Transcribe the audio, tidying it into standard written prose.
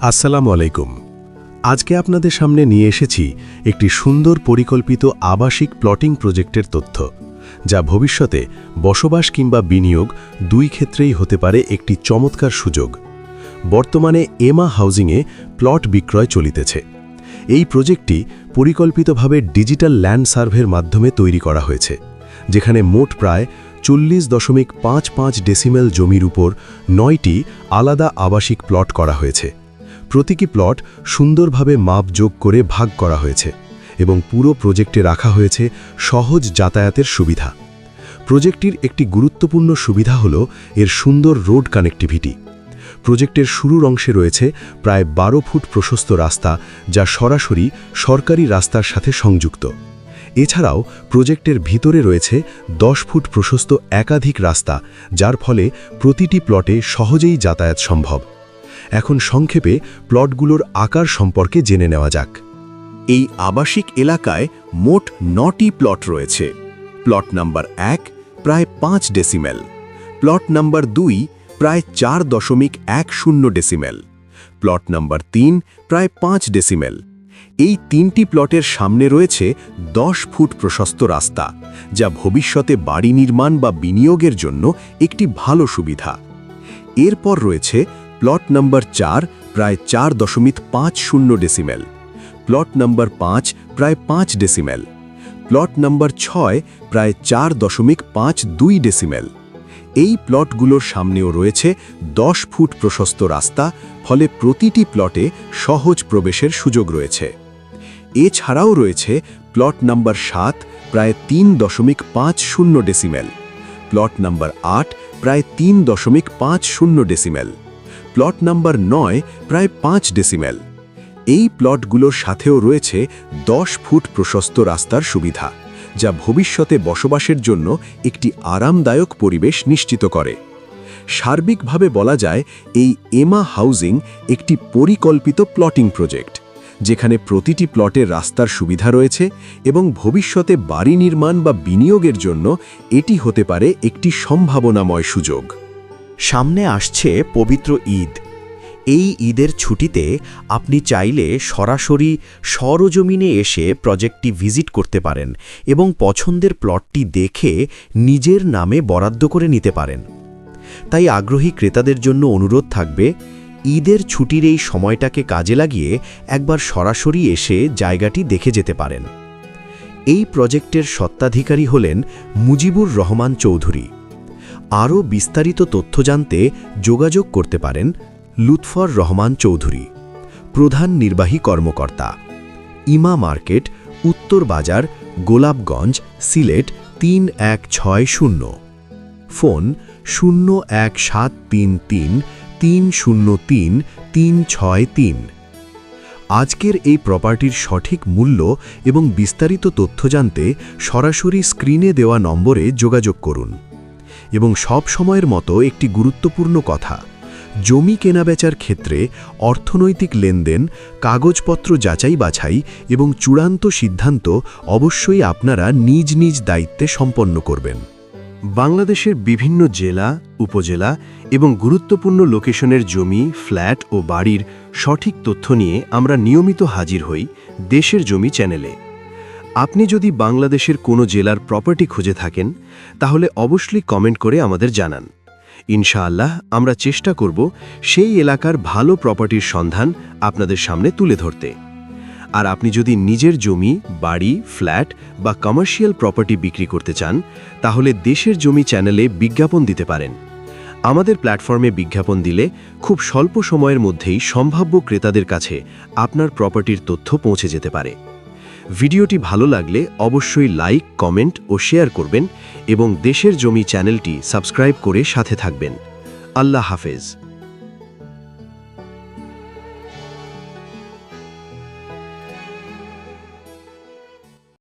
আসসালামু আলাইকুম। আজকে আপনাদের সামনে নিয়ে এসেছি একটি সুন্দর পরিকল্পিত আবাসিক প্লটিং প্রজেক্টের তথ্য, যা ভবিষ্যতে বসবাস কিংবা বিনিয়োগ দুই ক্ষেত্রেই হতে পারে একটি চমৎকার সুযোগ। বর্তমানে এমা হাউজিংয়ে প্লট বিক্রয় চলিতেছে। এই প্রজেক্টটি পরিকল্পিতভাবে ডিজিটাল ল্যান্ড সার্ভের মাধ্যমে তৈরি করা হয়েছে, যেখানে মোট প্রায় 40.55 ডেসিমেল জমির উপর 9টি আলাদা আবাসিক প্লট করা হয়েছে। প্রতিটি প্লট সুন্দরভাবে মাপ যোগ করে ভাগ করা হয়েছে এবং পুরো প্রজেক্টে রাখা হয়েছে সহজ যাতায়াতের সুবিধা। প্রজেক্টটির একটি গুরুত্বপূর্ণ সুবিধা হল এর সুন্দর রোড কানেক্টিভিটি। প্রজেক্টের শুরুর অংশে রয়েছে প্রায় 12 ফুট প্রশস্ত রাস্তা, যা সরাসরি সরকারি রাস্তার সাথে সংযুক্ত। এছাড়াও প্রজেক্টের ভিতরে রয়েছে 10 ফুট প্রশস্ত একাধিক রাস্তা, যার ফলে প্রতিটি প্লটে সহজেই যাতায়াত সম্ভব। এখন সংক্ষেপে প্লটগুলোর আকার সম্পর্কে জেনে নেওয়া যাক। এই আবাসিক এলাকায় মোট 9টি প্লট রয়েছে। প্লট নাম্বার 1 প্রায় 5 ডেসিমেল, প্লট নাম্বার 2 প্রায় 4.10 ডেসিমেল, প্লট নাম্বার 3 প্রায় 5 ডেসিমেল। এই 3টি প্লটের সামনে রয়েছে 10 ফুট প্রশস্ত রাস্তা, যা ভবিষ্যতে বাড়ি নির্মাণ বা বিনিয়োগের জন্য একটি ভালো সুবিধা। এরপর রয়েছে প্লট নাম্বার 4 প্রায় 4.50 ডেসিমেল, প্লট নাম্বার 5 প্রায় 5 ডেসিমেল, প্লট নাম্বার 6 প্রায় 4.52 ডেসিমেল। এই প্লটগুলোর সামনেও রয়েছে 10 ফুট প্রশস্ত রাস্তা, ফলে প্রতিটি প্লটে সহজ প্রবেশের সুযোগ রয়েছে। এছাড়াও রয়েছে প্লট নাম্বার 7 প্রায় 3.50 ডেসিমেল, প্লট নাম্বার 8 প্রায় 3.50 ডেসিমেল, প্লট নাম্বার 9 প্রায় 5 ডেসিমেল। এই প্লটগুলোর সাথেও রয়েছে 10 ফুট প্রশস্ত রাস্তার সুবিধা, যা ভবিষ্যতে বসবাসের জন্য একটি আরামদায়ক পরিবেশ নিশ্চিত করে। সার্বিকভাবে বলা যায়, এই এমা হাউজিং একটি পরিকল্পিত প্লটিং প্রজেক্ট, যেখানে প্রতিটি প্লটের রাস্তার সুবিধা রয়েছে এবং ভবিষ্যতে বাড়ি নির্মাণ বা বিনিয়োগের জন্য এটি হতে পারে একটি সম্ভাবনাময় সুযোগ। সামনে আসছে পবিত্র ঈদ। এই ঈদের ছুটিতে আপনি চাইলে সরাসরি সরজমিনে এসে প্রজেক্টটি ভিজিট করতে পারেন এবং পছন্দের প্লটটি দেখে নিজের নামে বরাদ্দ করে নিতে পারেন। তাই আগ্রহী ক্রেতাদের জন্য অনুরোধ থাকবে, ঈদের ছুটির এই সময়টাকে কাজে লাগিয়ে একবার সরাসরি এসে জায়গাটি দেখে যেতে পারেন। এই প্রজেক্টের স্বত্বাধিকারী হলেন মুজিবুর রহমান চৌধুরী। আরও বিস্তারিত তথ্য জানতে যোগাযোগ করতে পারেন লুৎফর রহমান চৌধুরী, প্রধান নির্বাহী কর্মকর্তা, ইমা মার্কেট, উত্তর বাজার, গোলাপগঞ্জ, সিলেট 3160। ফোন 01733303363। আজকের এই প্রপার্টির সঠিক মূল্য এবং বিস্তারিত তথ্য জানতে সরাসরি স্ক্রিনে দেওয়া নম্বরে যোগাযোগ করুন। এবং সব সময়ের মতো একটি গুরুত্বপূর্ণ কথা, জমি কেনাবেচার ক্ষেত্রে অর্থনৈতিক লেনদেন, কাগজপত্র যাচাই বাছাই এবং চূড়ান্ত সিদ্ধান্ত অবশ্যই আপনারা নিজ নিজ দায়িত্বে সম্পন্ন করবেন। বাংলাদেশের বিভিন্ন জেলা, উপজেলা এবং গুরুত্বপূর্ণ লোকেশনের জমি, ফ্ল্যাট ও বাড়ির সঠিক তথ্য নিয়ে আমরা নিয়মিত হাজির হই দেশের জমি চ্যানেলে। আপনি যদি বাংলাদেশের কোনো জেলার প্রপার্টি খুঁজে থাকেন, তাহলে অবশ্যই কমেন্ট করে আমাদের জানান। ইনশাআল্লাহ আমরা চেষ্টা করব সেই এলাকার ভালো প্রপার্টির সন্ধান আপনাদের সামনে তুলে ধরতে। আর আপনি যদি নিজের জমি, বাড়ি, ফ্ল্যাট বা কমার্শিয়াল প্রপার্টি বিক্রি করতে চান, তাহলে দেশের জমি চ্যানেলে বিজ্ঞাপন দিতে পারেন। আমাদের প্ল্যাটফর্মে বিজ্ঞাপন দিলে খুব স্বল্প সময়ের মধ্যেই সম্ভাব্য ক্রেতাদের কাছে আপনার প্রপার্টির তথ্য পৌঁছে যেতে পারে। ভিডিওটি ভালো লাগলে অবশ্যই লাইক, কমেন্ট ও শেয়ার করবেন এবং দেশের জমি চ্যানেলটি সাবস্ক্রাইব করে সাথে থাকবেন। আল্লাহ হাফেজ।